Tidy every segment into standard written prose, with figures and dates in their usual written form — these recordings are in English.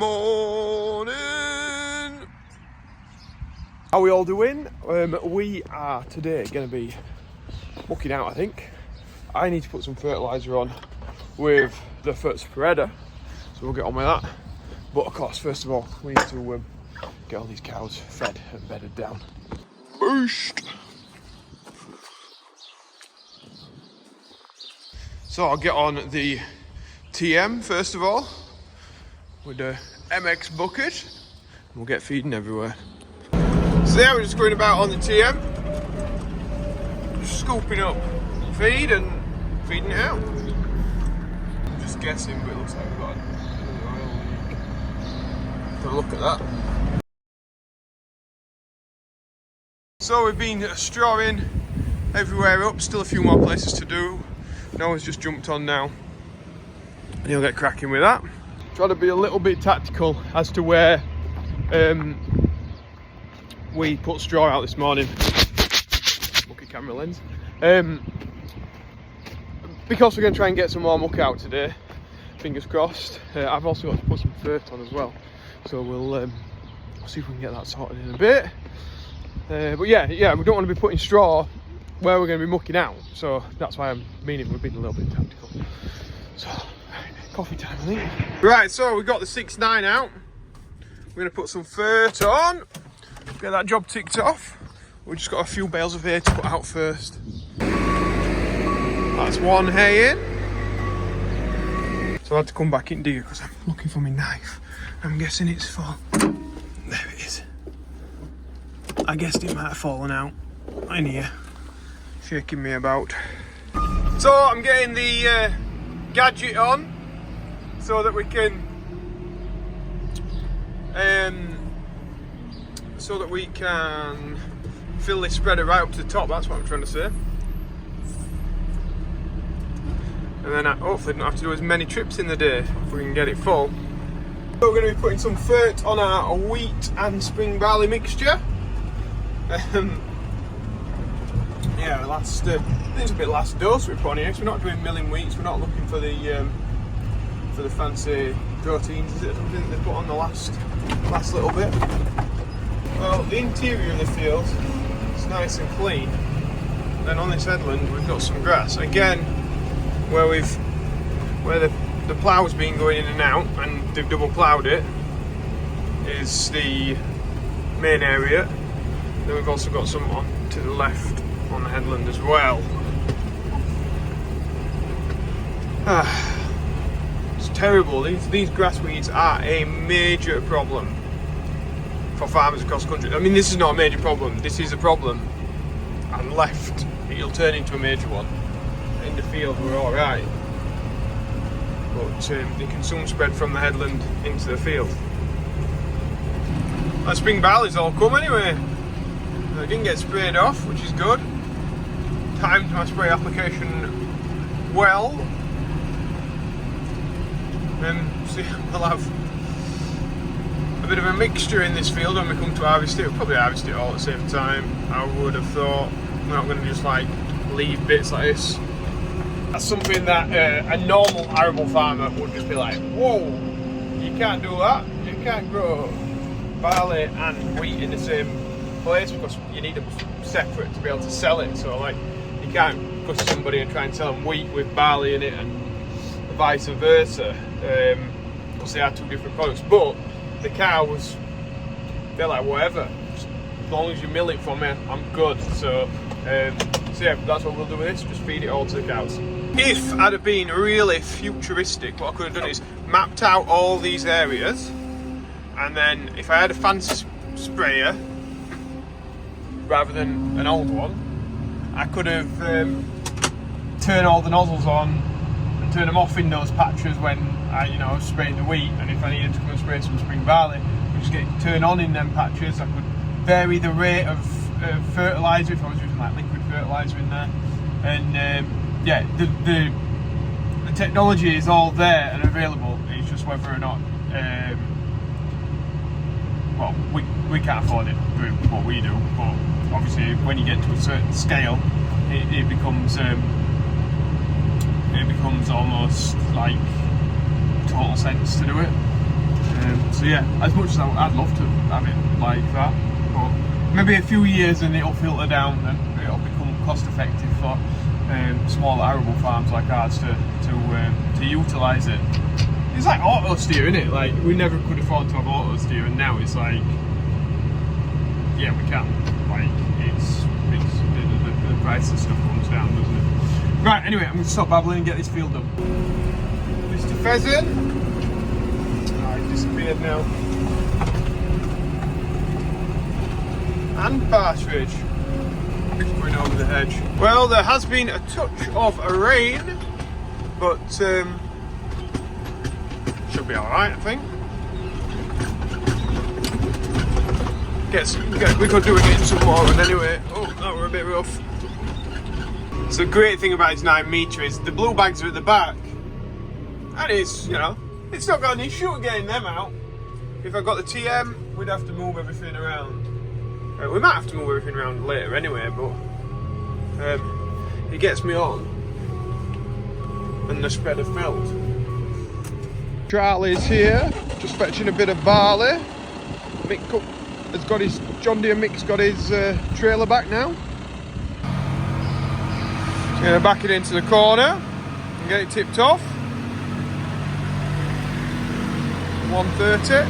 morning. How are we all doing? We are today going to be mucking out, I think. I need to put some fertilizer on with the Fert spreader, so we'll get on with that. But of course, first of all, we need to get all these cows fed and bedded down. Boost! So I'll get on the TM first of all with the MX bucket. We'll get feeding everywhere. So yeah, we're just going about on the TM, just scooping up feed and feeding it out. I'm just guessing, but it looks like we've got another oil leak. Have a look at that. So we've been strawing everywhere up, still a few more places to do. Noah's just jumped on now, and he'll get cracking with that. Try to be a little bit tactical as to where we put straw out this morning. Lucky camera lens. Because we're going to try and get some more muck out today, fingers crossed. I've also got to put some Fert on as well, so we'll see if we can get that sorted in a bit. But yeah, we don't want to be putting straw where we're going to be mucking out, so that's why I'm meaning we're being a little bit tactical. So, coffee time, I think. Right, so we've got the 6.9 out. We're going to put some Fert on, get that job ticked off. We've just got a few bales of hay to put out first. That's one hay in. So I had to come back in digger because I'm looking for my knife. I'm guessing it's full. There it is. I guessed it might have fallen out in here, shaking me about. So I'm getting the gadget on so that we can fill this spreader right up to the top. That's what I'm trying to say. And then I hopefully don't have to do as many trips in the day if we can get it full. So we're going to be putting some Fert on our wheat and spring barley mixture. Yeah, last I think it's a bit last dose we're putting here. So we're not doing milling wheats. We're not looking for the fancy proteins, is it? Something that they put on the last little bit. Well, the interior of the field is nice and clean. Then on this headland we've got some grass again, where the plough's been going in and out, and they've double ploughed it. Is the main area. Then we've also got some on to the left on the headland as well. It's terrible. These grass weeds are a major problem for farmers across the country. I mean, this is not a major problem. This is a problem, and left it'll turn into a major one. In the field we're all right, but they can soon spread from the headland into the field. That spring barley's all come anyway. I didn't get sprayed off, which is good. Timed my spray application well. So we'll have a bit of a mixture in this field when we come to harvest it. We'll probably harvest it all at the same time, I would have thought. We're not going to just like leave bits like this. That's something that a normal arable farmer would just be like, whoa, you can't do that. You can't grow barley and wheat in the same place because you need them separate to be able to sell it. So like, you can't go to somebody and try and sell them wheat with barley in it and vice versa, because they are two different products. But the cows, they're like, whatever, just as long as you mill it for me, I'm good. So yeah, that's what we'll do with this, just feed it all to the cows. If I'd have been really futuristic, what I could have done is mapped out all these areas, and then if I had a fancy sprayer rather than an old one, I could have turned all the nozzles on and turn them off in those patches when I was spraying the wheat, and if I needed to go and spray some spring barley, I just get it turned on in them patches. I could vary the rate of fertilizer if I was using like liquid fertilizer in there, and yeah, the technology is all there and available. It's just whether or not well, we can't afford it doing what we do, but obviously when you get to a certain scale, it becomes almost like total sense to do it. So So yeah, as much as I'd love to have it like that, but maybe a few years and it'll filter down and it'll become cost effective for small arable farms like ours to utilise it. It's like auto steer, isn't it? Like, we never could afford to have auto steer, and now it's like, yeah, we can. Like, the price and stuff comes down, doesn't it? Right, anyway, I'm going to stop babbling and get this field done. Mr. Pheasant. Oh, he disappeared now. And partridge. It's going over the hedge. Well, there has been a touch of a rain, but should be alright, I think. We could do it getting some more, and anyway. Oh, that were a bit rough. So the great thing about his 9 metre is the blue bags are at the back, and it's, you know, it's not got an issue with getting them out. If I got the TM, we'd have to move everything around. We might have to move everything around later anyway, but it gets me on, and the spread of felt. Charlie's here, just fetching a bit of barley. Mick has got his, John Deere Mick's got his trailer back now. He's going to back it into the corner and get it tipped off. 130.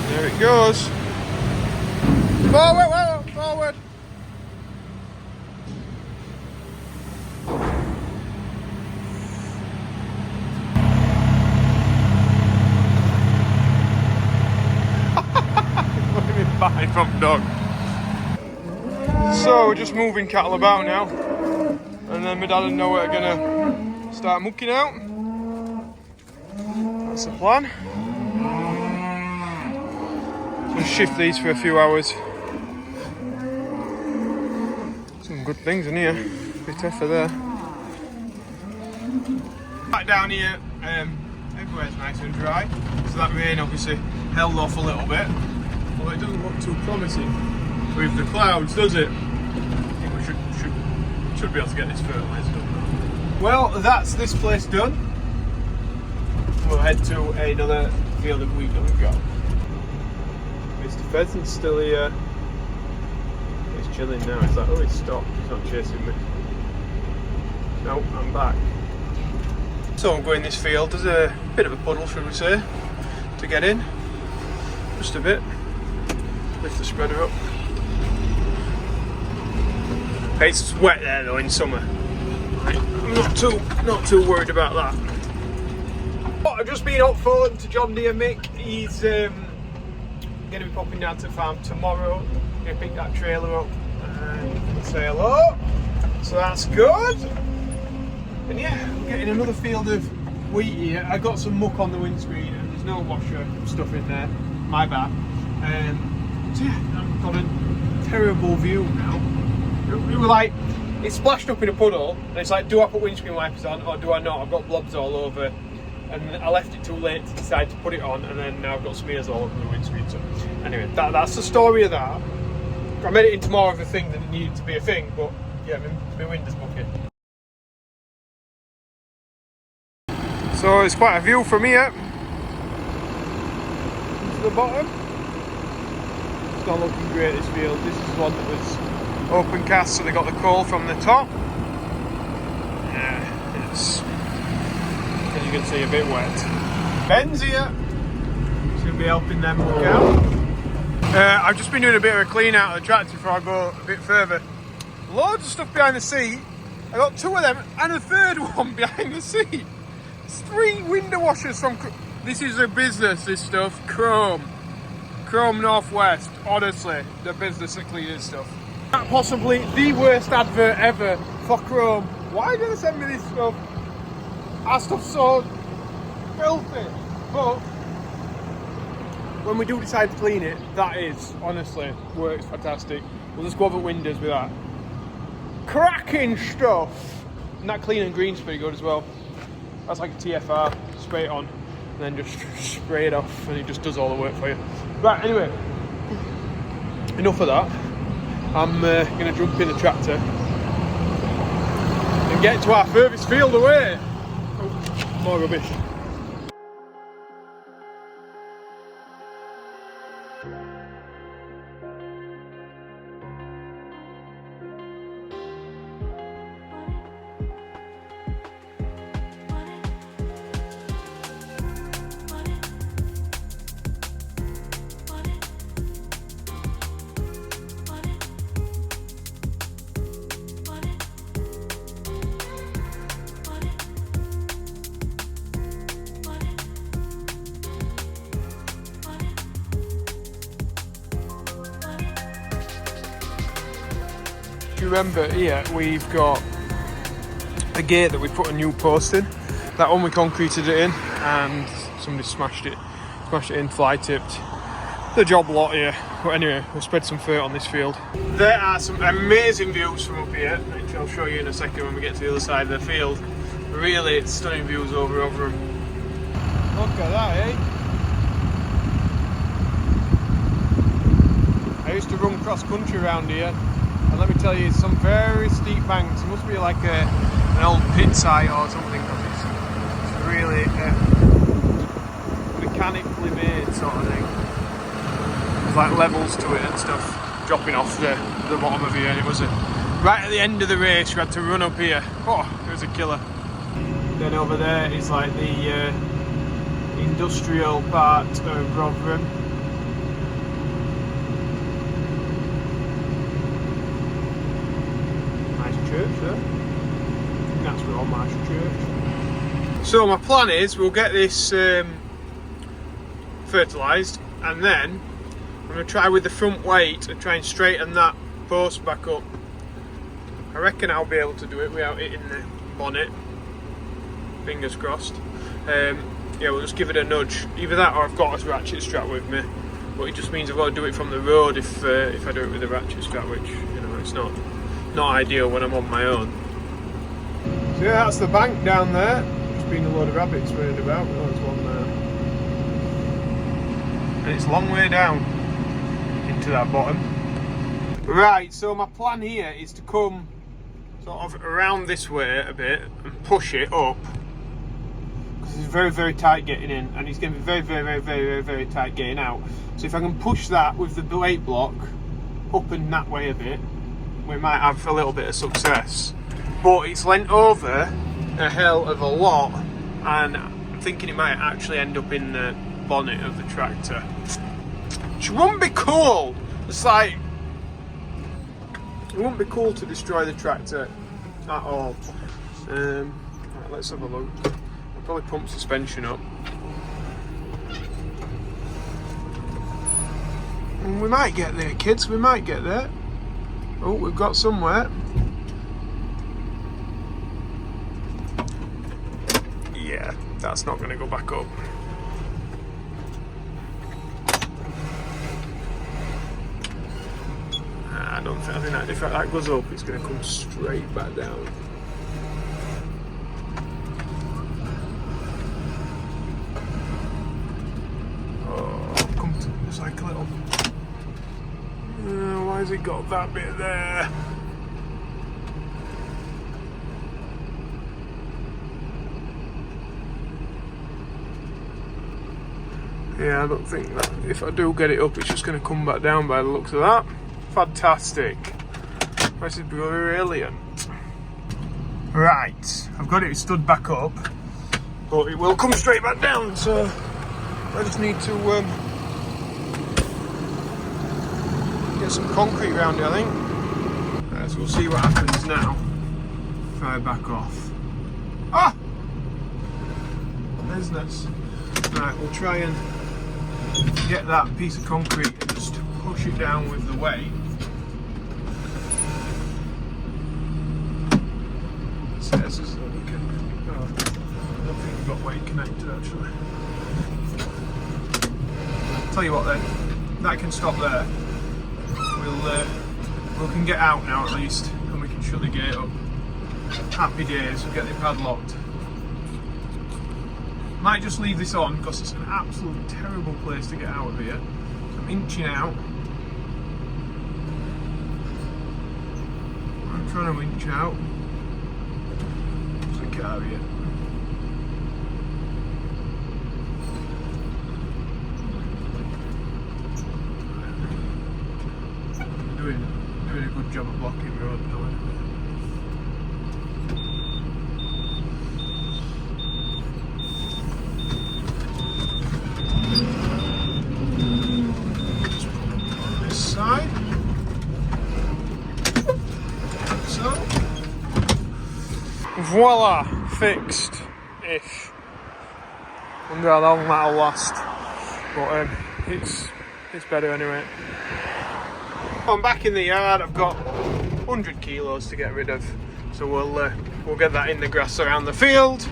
There it goes. Forward, forward. Fine from dog. So we're just moving cattle about now, and then my dad and Noah are gonna start mucking out. That's the plan. So shift these for a few hours. Some good things in here. Bit tougher there. Back down here, everywhere's nice and dry. So that rain obviously held off a little bit. Well, it doesn't look too promising with the clouds, does it? I think we should be able to get this fertilizer done. Well, that's this place done. We'll head to another field of wheat that we've got. Mr. Pheasant's still here. He's chilling now. He's like, oh, he's stopped. He's not chasing me. No, I'm back. So I'm going this field. There's a bit of a puddle, should we say, to get in. Just a bit. Lift the spreader up. It's wet there though in summer. I'm not too worried about that. But I've just been up phone to John Deere Mick. He's going to be popping down to the farm tomorrow. Going to pick that trailer up and say hello. So that's good. And yeah, we're getting another field of wheat here. I got some muck on the windscreen and there's no washer stuff in there. My bad. So yeah, I've got a terrible view now. We were like, it splashed up in a puddle, and it's like, do I put windscreen wipers on or do I not? I've got blobs all over, and I left it too late to decide to put it on, and then now I've got smears all over the windscreen. So anyway, that's the story of that. I made it into more of a thing than it needed to be a thing, but yeah, my window's mucky. So it's quite a view from here to the bottom. It's not looking great, this field. This is one that was open cast, so they got the coal from the top. Yeah, it's, as you can see, a bit wet. Ben's here. He's going to be helping them look out. I've just been doing a bit of a clean out of the tractor before I go a bit further. Loads of stuff behind the seat. I got 2 of them and a third one behind the seat. It's 3 window washers from... This is a business, this stuff. Chrome Northwest. Honestly, the business that cleans stuff. Possibly the worst advert ever for Chrome. Why did they send me this stuff? Our stuff's so filthy. But when we do decide to clean it, that is, honestly, works fantastic. We'll just go over windows with that. Cracking stuff! And that clean and green's pretty good as well. That's like a TFR, spray it on, and then just spray it off, and it just does all the work for you. Right, anyway, enough of that. I'm going to jump in the tractor and get to our furthest field away. Oh, more rubbish. you remember here, we've got a gate that we put a new post in. That one we concreted it in, and somebody smashed it in, fly tipped the job lot here. But anyway, we'll spread some fert on this field. There are some amazing views from up here, which I'll show you in a second when we get to the other side of the field. Really stunning views over them. Look at that, eh? I used to run cross country around here, and let me tell you, it's some very steep banks. It must be like an old pit site or something, because it's really mechanically made sort of thing. There's like levels to it and stuff dropping off the bottom of here, and it was right at the end of the race. You had to run up here. Oh, it was a killer. Then over there is like the industrial part of Rotherham. Nice church there. That's real nice church. So my plan is we'll get this fertilised, and then I'm going to try with the front weight and try and straighten that post back up. I reckon I'll be able to do it without hitting the bonnet. Fingers crossed. Yeah, we'll just give it a nudge. Either that or I've got a ratchet strap with me. But it just means I've got to do it from the road if I do it with a ratchet strap, which, you know, it's not ideal when I'm on my own. So yeah, that's the bank down there. Just been a load of rabbits running about. Oh, there's one there. And it's a long way down into that bottom. Right, so my plan here is to come sort of around this way a bit and push it up, because it's very, very tight getting in, and it's going to be very, very, very, very, very, very tight getting out. So if I can push that with the weight block up and that way a bit, we might have a little bit of success. But it's leant over a hell of a lot, and I'm thinking it might actually end up in the bonnet of the tractor, which wouldn't be cool. It's like, it wouldn't be cool to destroy the tractor at all. Right, let's have a look. I'll probably pump suspension up. And we might get there, kids, we might get there. Oh, we've got somewhere. Yeah, that's not going to go back up. I think that if that goes up, it's going to come straight back down. Oh, come to, it's like a little. Why has it got that bit there? Yeah, I don't think that if I do get it up, it's just going to come back down by the looks of that. Fantastic. This is brilliant. Right, I've got it stood back up, but it will come straight back down, so I just need to get some concrete around it, I think. Right, so we'll see what happens now if I back off. Ah! Business. Right, we'll try and get that piece of concrete and just push it down with the weight. So this is we can. Oh, I don't think we've got weight connected actually. Tell you what then, that can stop there. We can get out now at least, and we can shut the gate up. Happy days. We'll get it padlocked. Might just leave this on because it's an absolute terrible place to get out of here. So I'm inching out. I'm trying to inch out. So get out of here. I'm doing a good job of blocking the road now anyway. Side. So, voila, fixed-ish. Wonder how long that'll last, but it's better anyway. I'm back in the yard. I've got 100 kilos to get rid of. So we'll get that in the grass around the field,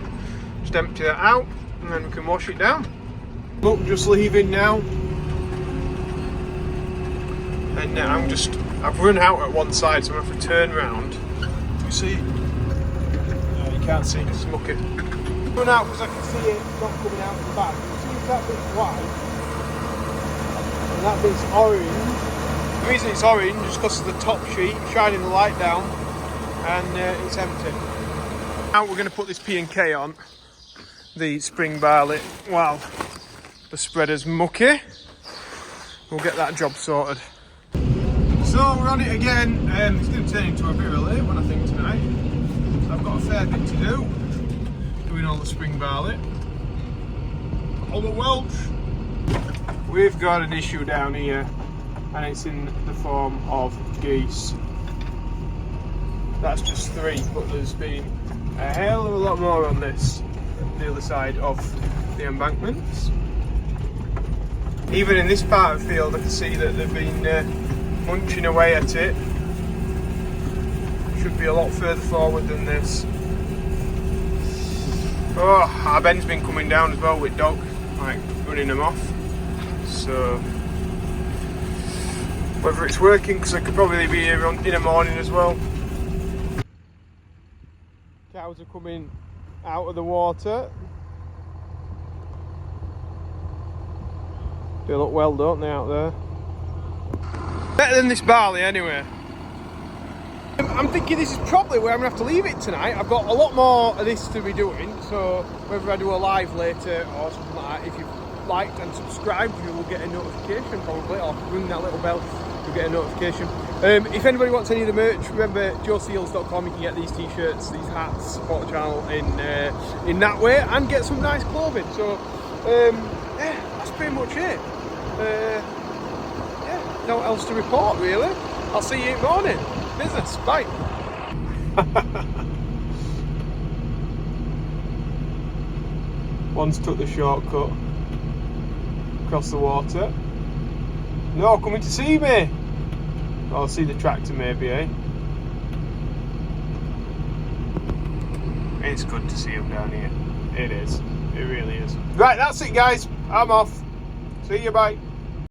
just empty that out, and then we can wash it down. Look, just leaving now. And I've run out at one side, so I'm going to have to turn round. You see? No, you can't see, it's mucky. Run out because I can see it not coming out the back. You see that bit's white, and that bit's orange. The reason it's orange is because of the top sheet shining the light down, and it's empty. Now we're going to put this P&K on, the spring barley, while the spreader's mucky. We'll get that job sorted. So we're on it again. It's going to turn into a bit of a late one, I think, tonight. So I've got a fair bit to do, doing all the spring barley, all the Welsh. We've got an issue down here, and it's in the form of geese. That's just 3, but there's been a hell of a lot more on this, the other side of the embankments. Even in this part of the field, I can see that they've been munching away at it. Should be a lot further forward than this. Oh, our Ben's been coming down as well with dog, like running them off. So whether it's working, because I could probably be here in the morning as well. Cows are coming out of the water. They look well, don't they, out there? Better than this barley anyway. I'm thinking this is probably where I'm going to have to leave it tonight. I've got a lot more of this to be doing, so whether I do a live later or something like that, if you've liked and subscribed, you will get a notification probably, or ring that little bell, you'll get a notification. If anybody wants any of the merch, remember Joeseelsjobs.com, you can get these t-shirts, these hats, support the channel in that way, and get some nice clothing. So yeah, that's pretty much it. Yeah, no else to report really. I'll see you in the morning. Business, bye. One's took the shortcut across the water. No, coming to see me. I'll see the tractor maybe, eh? It's good to see them down here. It is. It really is. Right, that's it guys. I'm off. See you, bye.